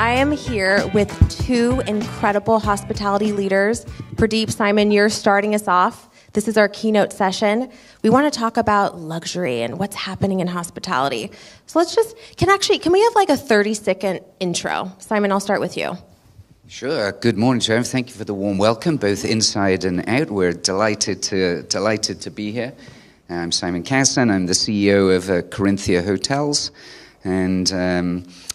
I am here with two incredible hospitality leaders. Pradeep, Simon, you're starting us off. This is our keynote session. We want to talk about luxury and what's happening in hospitality. So can we have like a 30-second intro? Simon, I'll start with you. Sure. Good morning, Joe. Thank you for the warm welcome, both inside and out. We're delighted to be here. I'm Simon Casson. I'm the CEO of Corinthia Hotels. And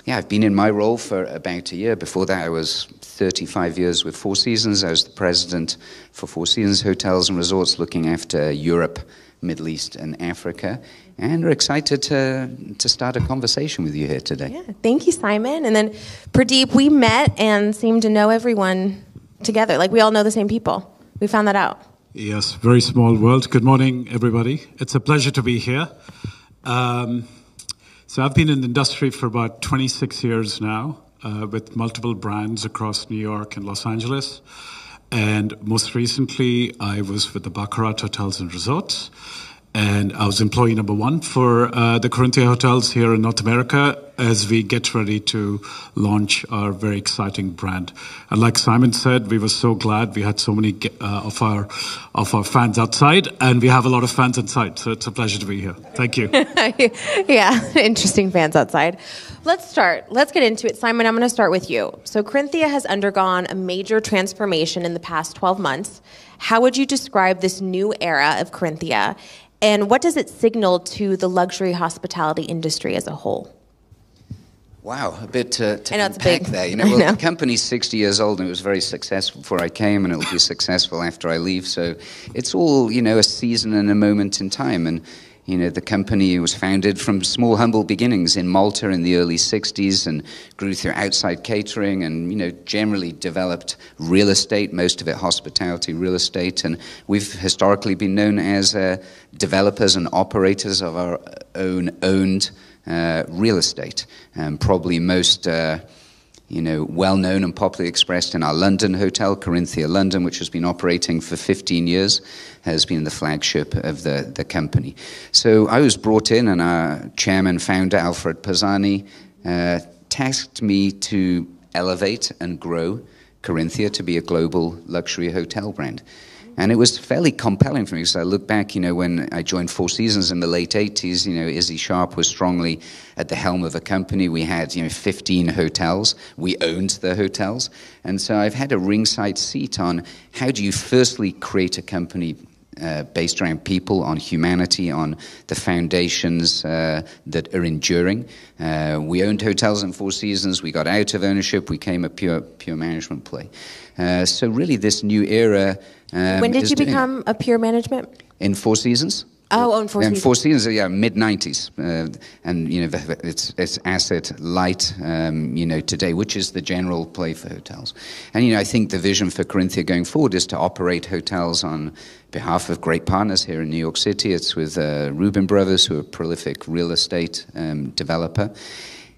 I've been in my role for about a year. Before that, I was 35 years with Four Seasons. I was the president for Four Seasons Hotels and Resorts, looking after Europe, Middle East, and Africa. And we're excited to start a conversation with you here today. Yeah, thank you, Simon. And then Pradeep, we met and seem to know everyone together. Like, we all know the same people. We found that out. Yes, very small world. Good morning, everybody. It's a pleasure to be here. So I've been in the industry for about 26 years now, with multiple brands across New York and Los Angeles. And most recently, I was with the Baccarat Hotels and Resorts. And I was employee number one for the Corinthia Hotels here in North America as we get ready to launch our very exciting brand. And like Simon said, we were so glad we had so many of our fans outside, and we have a lot of fans inside. So it's a pleasure to be here. Thank you. Yeah, interesting fans outside. Let's start. Let's get into it. Simon, I'm going to start with you. So Corinthia has undergone a major transformation in the past 12 months. How would you describe this new era of Corinthia? And what does it signal to the hospitality industry as a whole? Wow, a bit to big. unpack there. The company's 60 years old, and it was very successful before I came, and it'll be successful after I leave. So it's all, a season and a moment in time. And, the company was founded from small, humble beginnings in Malta in the early 60s and grew through outside catering and, generally developed real estate, most of it hospitality real estate. And we've historically been known as developers and operators of our own owned real estate. Probably most well-known and popularly expressed in our London hotel, Corinthia London, which has been operating for 15 years, has been the flagship of the company. So I was brought in, and our chairman, founder, Alfred Pisani, tasked me to elevate and grow Corinthia to be a global luxury hotel brand. And it was fairly compelling for me, because I look back, when I joined Four Seasons in the late 80s, Izzy Sharp was strongly at the helm of the company. We had, 15 hotels. We owned the hotels. And so I've had a ringside seat on how do you firstly create a company based around people, on humanity, on the foundations that are enduring. We owned hotels in Four Seasons. We got out of ownership. We became a pure management play. So really this new era... when did you become a pure management? In Four Seasons. Oh, in Four Seasons. Four Seasons, mid-90s. And, it's asset light, today, which is the general play for hotels. And, I think the vision for Corinthia going forward is to operate hotels on behalf of great partners here in New York City. It's with Rubin Brothers, who are a prolific real estate developer.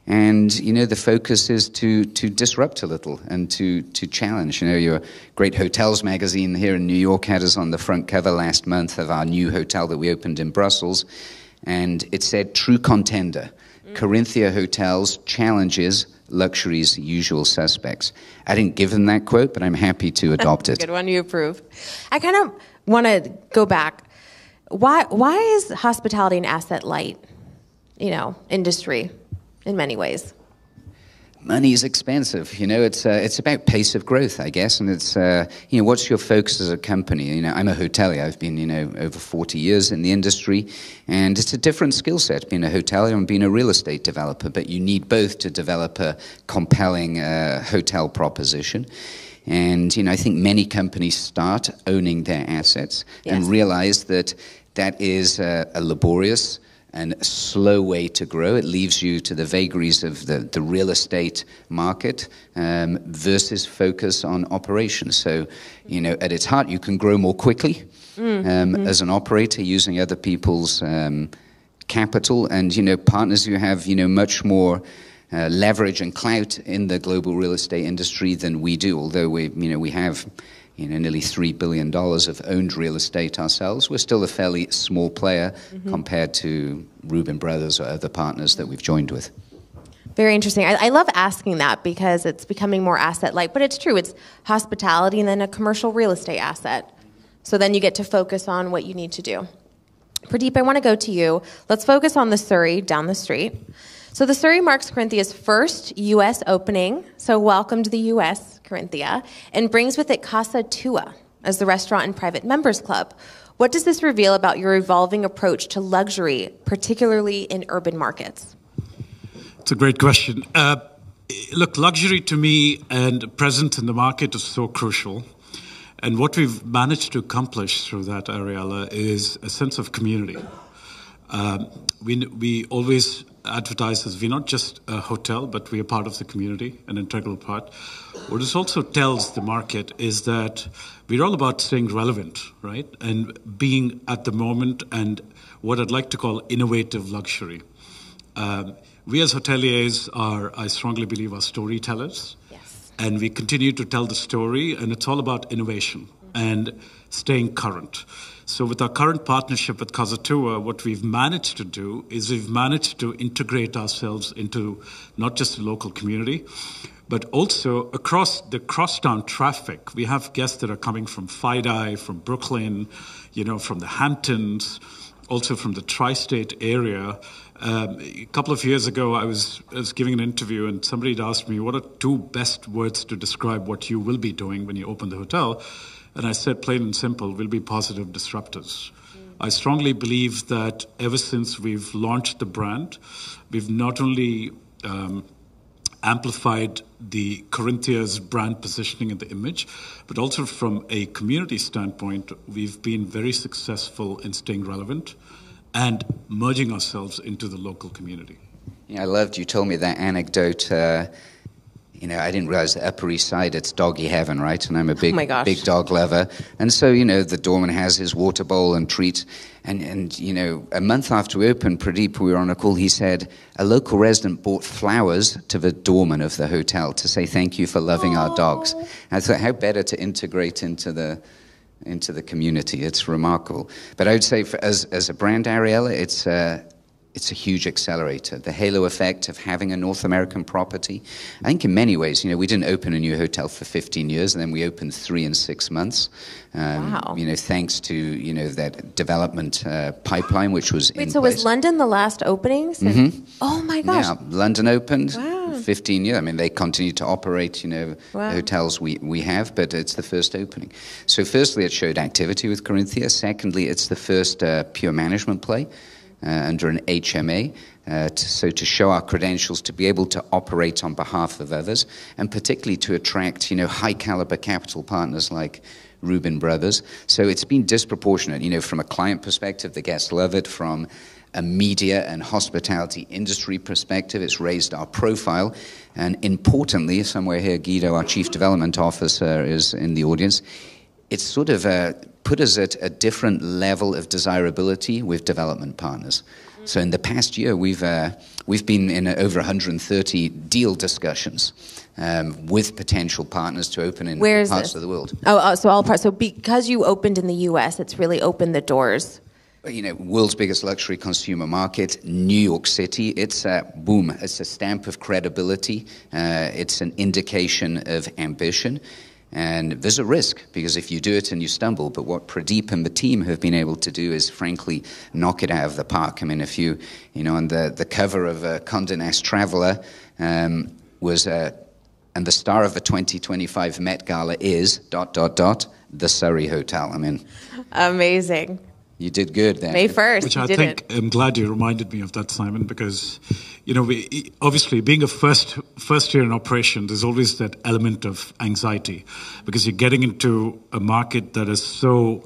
And, the focus is to disrupt a little and to challenge. Your great hotels magazine here in New York had us on the front cover last month of our new hotel that we opened in Brussels. And it said, true contender, Corinthia Hotels challenges luxury's usual suspects. I didn't give them that quote, but I'm happy to adopt it. Good one, you approve. I kind of want to go back. Why is hospitality an asset light, industry? In many ways. Money is expensive. It's about pace of growth, I guess. And it's, what's your focus as a company? I'm a hotelier. I've been, over 40 years in the industry. And it's a different skill set, being a hotelier and being a real estate developer. But you need both to develop a compelling hotel proposition. And, I think many companies start owning their assets and realize that is a laborious and a slow way to grow. It leaves you to the vagaries of the real estate market versus focus on operations. So, at its heart, you can grow more quickly as an operator using other people's capital and, partners who have, much more leverage and clout in the global real estate industry than we do, although we have nearly $3 billion of owned real estate ourselves. We're still a fairly small player compared to Rubin Brothers or other partners that we've joined with. Very interesting. I love asking that because it's becoming more asset-like, but it's true. It's hospitality and then a commercial real estate asset. So then you get to focus on what you need to do. Pradeep, I want to go to you. Let's focus on the Surrey down the street. So the Surrey marks Corinthia's first U.S. opening, so welcome to the U.S., Corinthia, and brings with it Casa Tua as the restaurant and private members club. What does this reveal about your evolving approach to luxury, particularly in urban markets? It's a great question. Look, luxury to me and presence in the market is so crucial. And what we've managed to accomplish through that, Ariela, is a sense of community. We always advertise as we're not just a hotel, but we are part of the community, an integral part. What this also tells the market is that we're all about staying relevant, right? And being at the moment and what I'd like to call innovative luxury. We as hoteliers are, I strongly believe, are storytellers. Yes. And we continue to tell the story, and it's all about innovation and staying current. So with our current partnership with Casa Tua, what we've managed to do is we've managed to integrate ourselves into not just the local community, but also across the crosstown traffic. We have guests that are coming from FIDI, from Brooklyn, from the Hamptons, also from the tri-state area. A couple of years ago, I was giving an interview, and somebody had asked me, what are two best words to describe what you will be doing when you open the hotel? And I said, plain and simple, we'll be positive disruptors. I strongly believe that ever since we've launched the brand, we've not only amplified the Corinthia's brand positioning and the image, but also from a community standpoint, we've been very successful in staying relevant and merging ourselves into the local community. Yeah, I loved you told me that anecdote. I didn't realize the Upper East Side, it's doggy heaven, right? And I'm a big dog lover. And so, the doorman has his water bowl and treats. And a month after we opened, Pradeep, we were on a call, he said, a local resident bought flowers to the doorman of the hotel to say thank you for loving our dogs. And I thought, how better to integrate into the community. It's remarkable. But I would say as a brand, Ariela, it's a huge accelerator. The halo effect of having a North American property. I think in many ways, we didn't open a new hotel for 15 years, and then we opened 3 in 6 months. Wow. Thanks to, that development pipeline, which was in place. So was London the last opening? Mm-hmm. Oh my gosh. Yeah, London opened Wow. 15 years. I mean, they continue to operate, Wow. the hotels we have, but it's the first opening. So firstly, it showed activity with Corinthia. Secondly, it's the first pure management play. Under an HMA, to show our credentials, to be able to operate on behalf of others, and particularly to attract, high-caliber capital partners like Rubin Brothers. So it's been disproportionate, from a client perspective, the guests love it. From a media and hospitality industry perspective, it's raised our profile. And importantly, somewhere here, Guido, our Chief Development Officer, is in the audience. It's sort of put us at a different level of desirability with development partners. So in the past year, we've been in over 130 deal discussions with potential partners to open in parts of the world. So all parts. So because you opened in the U.S., it's really opened the doors. World's biggest luxury consumer market, New York City. It's it's a stamp of credibility. It's an indication of ambition. And there's a risk, because if you do it and you stumble, but what Pradeep and the team have been able to do is, frankly, knock it out of the park. I mean, if you, on the cover of Condé Nast Traveler was, and the star of the 2025 Met Gala is, ... the Surrey Hotel. I mean. Amazing. You did good there. May 1st. Which I think, I'm glad you reminded me of that, Simon, because, we obviously being a first year in operation, there's always that element of anxiety, because you're getting into a market that is so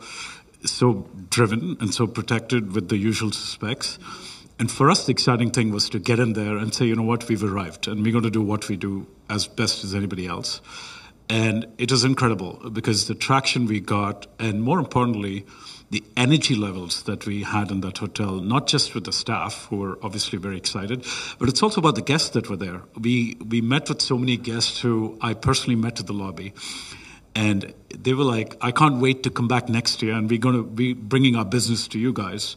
driven and so protected with the usual suspects. And for us, the exciting thing was to get in there and say, you know what, we've arrived, and we're going to do what we do as best as anybody else. And it was incredible, because the traction we got, and more importantly, the energy levels that we had in that hotel, not just with the staff, who were obviously very excited, but it's also about the guests that were there. We met with so many guests who I personally met at the lobby, and they were like, I can't wait to come back next year, and we're going to be bringing our business to you guys.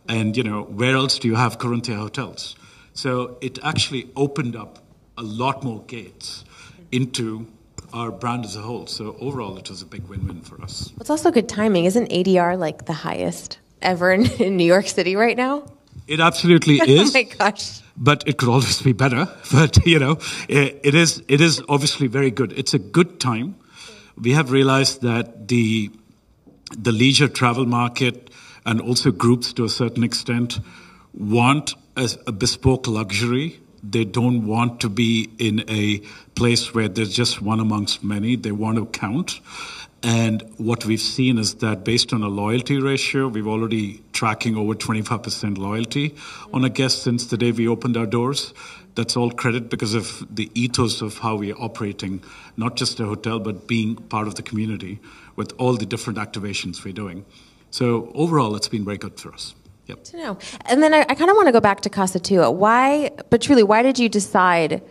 And, where else do you have Corinthia Hotels? So it actually opened up a lot more gates into our brand as a whole. So overall, it was a big win-win for us. It's also good timing. Isn't ADR like the highest ever in New York City right now? It absolutely is. Oh my gosh. But it could always be better. But, it is obviously very good. It's a good time. We have realized that the leisure travel market and also groups to a certain extent want a bespoke luxury. They don't want to be in a place where there's just one amongst many. They want to count. And what we've seen is that based on a loyalty ratio, we've already tracking over 25% loyalty on a guest since the day we opened our doors. That's all credit because of the ethos of how we're operating, not just a hotel, but being part of the community with all the different activations we're doing. So overall, it's been very good for us. Yep. To know. And then I kind of want to go back to Casa Tua. Why did you decide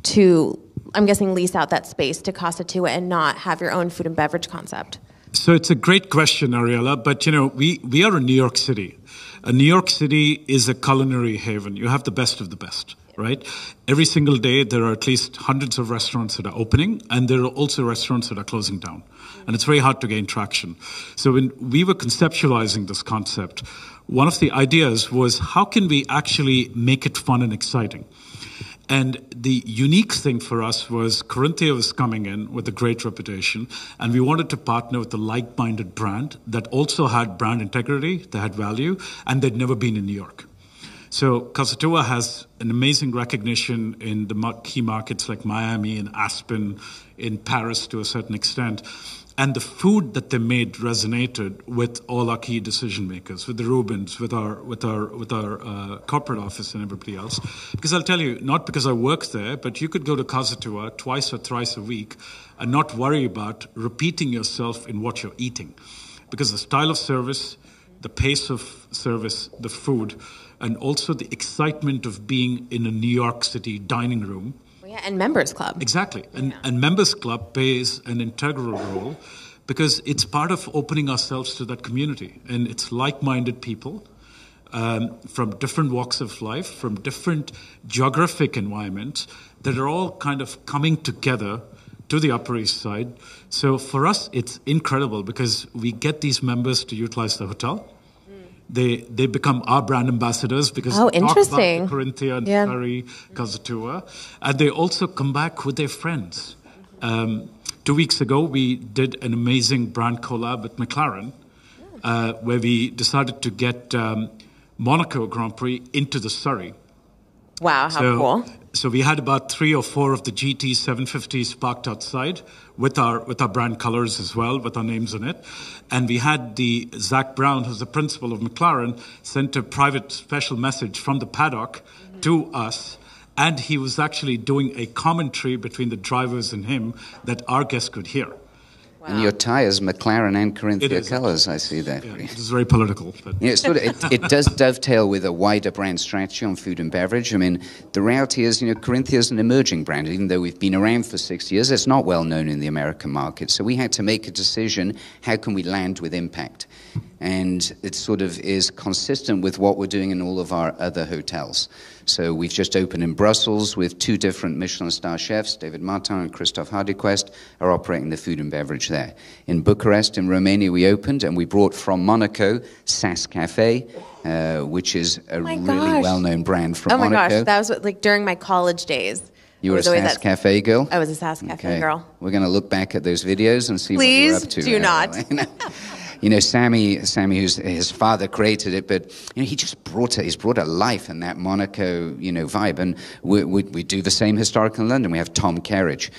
to, I'm guessing, lease out that space to Casa Tua and not have your own food and beverage concept? So it's a great question, Ariela, but we are in New York City. New York City is a culinary haven. You have the best of the best, right? Every single day there are at least hundreds of restaurants that are opening, and there are also restaurants that are closing down. And it's very hard to gain traction. So when we were conceptualizing this concept, one of the ideas was how can we actually make it fun and exciting? And the unique thing for us was Corinthia was coming in with a great reputation, and we wanted to partner with a like-minded brand that also had brand integrity, that had value, and they'd never been in New York. So Casa Tua has an amazing recognition in the key markets like Miami and Aspen, in Paris to a certain extent. And the food that they made resonated with all our key decision makers, with the Rubens, with our corporate office and everybody else. Because I'll tell you, not because I work there, but you could go to Casa Tua twice or thrice a week and not worry about repeating yourself in what you're eating. Because the style of service, the pace of service, the food, and also the excitement of being in a New York City dining room. Yeah, and Members Club. Exactly. And Members Club plays an integral role because it's part of opening ourselves to that community. And it's like-minded people from different walks of life, from different geographic environments that are all kind of coming together to the Upper East Side. So for us, it's incredible because we get these members to utilize the hotel. They become our brand ambassadors because they talk about the Corinthia and Surrey, Casa Tua, and they also come back with their friends. 2 weeks ago, we did an amazing brand collab with McLaren, where we decided to get Monaco Grand Prix into the Surrey. Wow, how cool. So we had about 3 or 4 of the GT 750s parked outside with our brand colors as well, with our names on it. And we had the Zach Brown, who's the principal of McLaren, sent a private special message from the paddock to us. And he was actually doing a commentary between the drivers and him that our guests could hear. Wow. And your tie is McLaren and Corinthia colours, I see that. Yeah, it is very political. But. Yeah, it does dovetail with a wider brand strategy on food and beverage. I mean, the reality is, Corinthia is an emerging brand. Even though we've been around for 6 years, it's not well known in the American market. So we had to make a decision, how can we land with impact? And it sort of is consistent with what we're doing in all of our other hotels. So we've just opened in Brussels with 2 different Michelin star chefs, David Martin and Christophe Hardequest, are operating the food and beverage there. In Bucharest, in Romania, we opened and we brought from Monaco SAS Cafe, which is a really well-known brand from Monaco. Oh my gosh, that was like during my college days. You were a SAS Cafe girl? I was a SAS Cafe girl. We're going to look back at those videos and see what you're up to. Please do not. Sammy, who's his father created it, but he just brought a life in that Monaco, vibe, and we do the same historical in London. We have Tom Kerridge,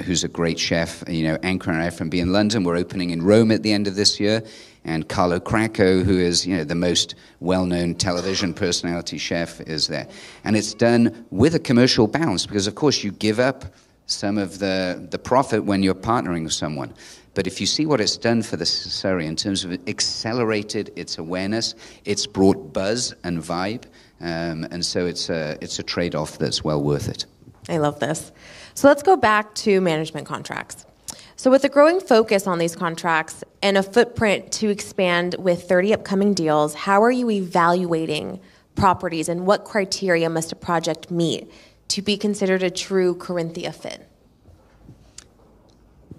who's a great chef, anchoring our F&B in London. We're opening in Rome at the end of this year, and Carlo Cracco, who is the most well-known television personality chef, is there, and it's done with a commercial balance because, of course, you give up some of the profit when you're partnering with someone. But if you see what it's done for the Surrey in terms of it accelerated its awareness, it's brought buzz and vibe, and so it's a trade-off that's well worth it. I love this. So let's go back to management contracts. So with a growing focus on these contracts and a footprint to expand with 30 upcoming deals, how are you evaluating properties, and what criteria must a project meet to be considered a true Corinthia fit?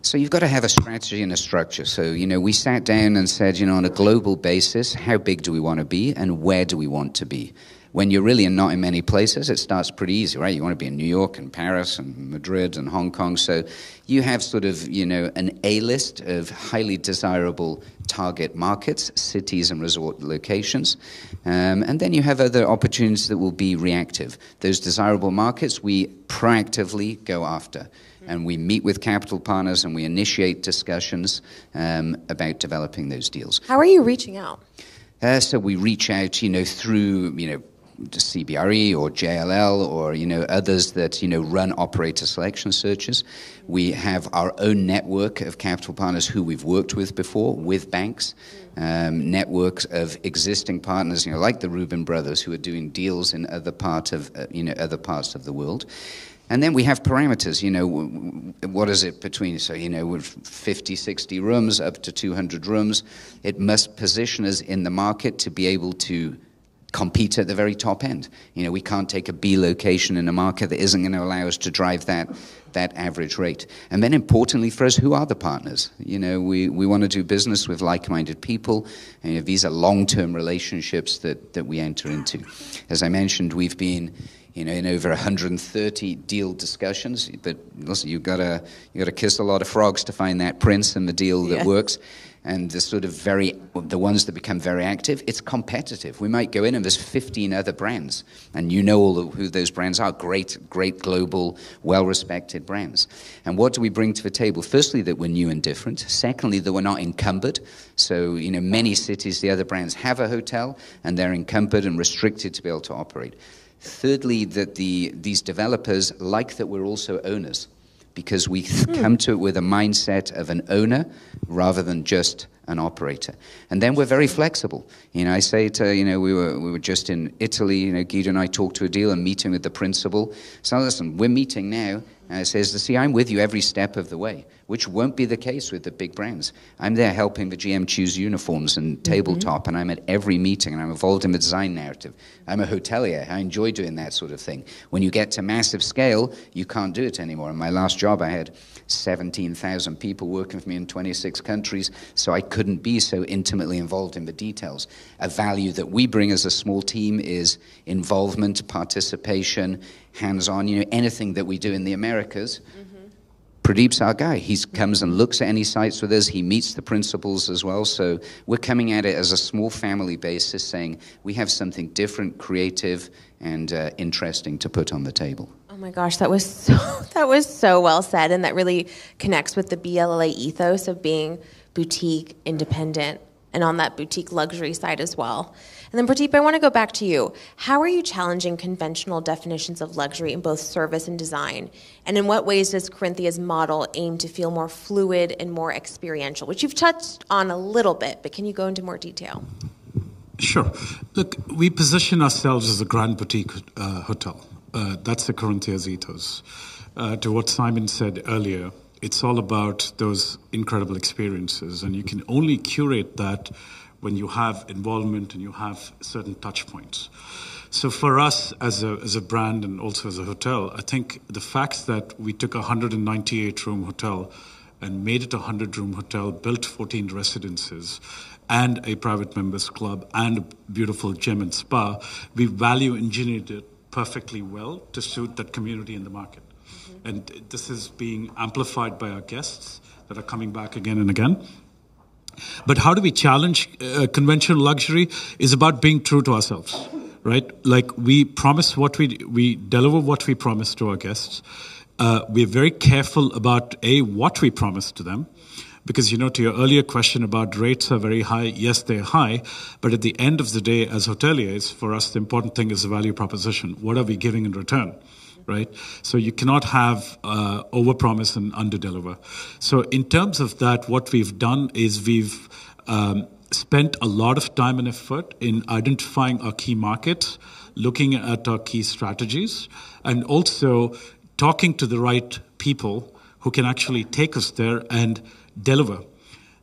So you've got to have a strategy and a structure. So, we sat down and said, on a global basis, how big do we want to be and where do we want to be? When you're really not in many places, it starts pretty easy, right? You want to be in New York and Paris and Madrid and Hong Kong. So you have sort of, an A-list of highly desirable target markets, cities and resort locations. And then you have other opportunities that will be reactive. Those desirable markets we proactively go after. And we meet with capital partners and we initiate discussions about developing those deals. How are you reaching out? So we reach out, through, CBRE or JLL or, others that, run operator selection searches. We have our own network of capital partners who we've worked with before, with banks, networks of existing partners, like the Rubin brothers who are doing deals in other parts of the world. And then we have parameters, what is it between, so, with 50, 60 rooms up to 200 rooms, it must position us in the market to be able to compete at the very top end. We can't take a B location in a market that isn't going to allow us to drive that average rate. And then importantly for us, who are the partners? We want to do business with like-minded people. And these are long-term relationships that we enter into. As I mentioned, we've been in over 130 deal discussions, but listen, you got to kiss a lot of frogs to find that prince and the deal that works. And the ones that become very active, it's competitive. We might go in and there's 15 other brands, and who those brands are, great global, well-respected brands. And what do we bring to the table? Firstly, that we're new and different. Secondly, that we're not encumbered. So, many cities, the other brands have a hotel, and they're encumbered and restricted to be able to operate. Thirdly, that these developers like that we're also owners, because we come to it with a mindset of an owner rather than just an operator. And then we're very flexible. I say to, we were just in Italy, Guido and I talked to a deal and meeting with the principal. So listen, we're meeting now. And it says, see, I'm with you every step of the way, which won't be the case with the big brands. I'm there helping the GM choose uniforms and tabletop, and I'm at every meeting, and I'm involved in the design narrative. I'm a hotelier. I enjoy doing that sort of thing. When you get to massive scale, you can't do it anymore. In my last job, I had 17,000 people working for me in 26 countries, so I couldn't be so intimately involved in the details. A value that we bring as a small team is involvement, participation, hands-on, anything that we do in the Americas. Pradeep's our guy. He comes and looks at any sites with us. He meets the principals as well. So we're coming at it as a small family basis, saying we have something different, creative, and interesting to put on the table. Oh my gosh, that was so well said, and that really connects with the BLLA ethos of being boutique, independent, and on that boutique luxury side as well. And then Pradeep, I want to go back to you. How are you challenging conventional definitions of luxury in both service and design? And in what ways does Corinthia's model aim to feel more fluid and more experiential, which you've touched on a little bit, but can you go into more detail? Sure. Look, we position ourselves as a grand boutique hotel. That's the Corinthia's ethos. To what Simon said earlier, it's all about those incredible experiences, and you can only curate that when you have involvement and you have certain touch points. So for us as a brand and also as a hotel, I think the fact that we took a 198-room hotel and made it a 100-room hotel, built 14 residences, and a private members club, and a beautiful gym and spa, we value engineered it perfectly well to suit that community in the market. Mm-hmm. And this is being amplified by our guests that are coming back again and again. But how do we challenge conventional luxury is about being true to ourselves, right? Like we promise we deliver what we promise to our guests. We're very careful about what we promise to them. Because, to your earlier question about rates are very high, yes, they're high, but at the end of the day, as hoteliers, for us, the important thing is the value proposition. What are we giving in return, right? So you cannot have overpromise and underdeliver. So in terms of that, what we've done is we've spent a lot of time and effort in identifying our key markets, looking at our key strategies, and also talking to the right people who can actually take us there and deliver.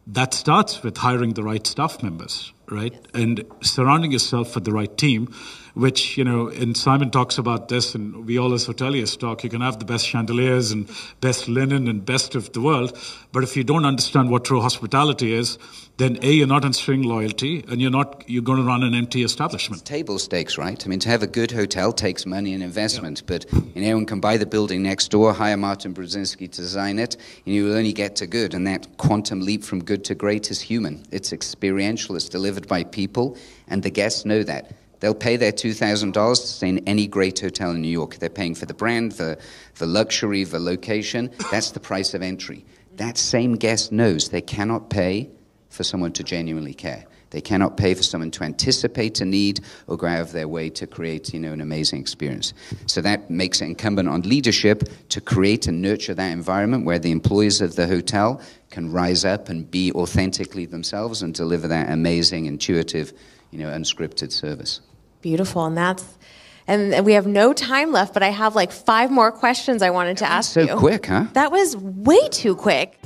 That starts with hiring the right staff members, right? And surrounding yourself with the right team. which, and Simon talks about this, and we all as hoteliers talk, you can have the best chandeliers and best linen and best of the world, but if you don't understand what true hospitality is, then A, you're not instilling loyalty, and you're going to run an empty establishment. It's table stakes, right? I mean, to have a good hotel takes money and investment, but anyone can buy the building next door, hire Martin Brzezinski to design it, and you will only get to good, and that quantum leap from good to great is human. It's experiential, it's delivered by people, and the guests know that. They'll pay their $2,000 to stay in any great hotel in New York. They're paying for the brand, the luxury, the location. That's the price of entry. That same guest knows they cannot pay for someone to genuinely care. They cannot pay for someone to anticipate a need or go out of their way to create, an amazing experience. So that makes it incumbent on leadership to create and nurture that environment where the employees of the hotel can rise up and be authentically themselves and deliver that amazing, intuitive, unscripted service. Beautiful, and we have no time left, but I have like 5 more questions I wanted to ask you. So quick, huh? That was way too quick.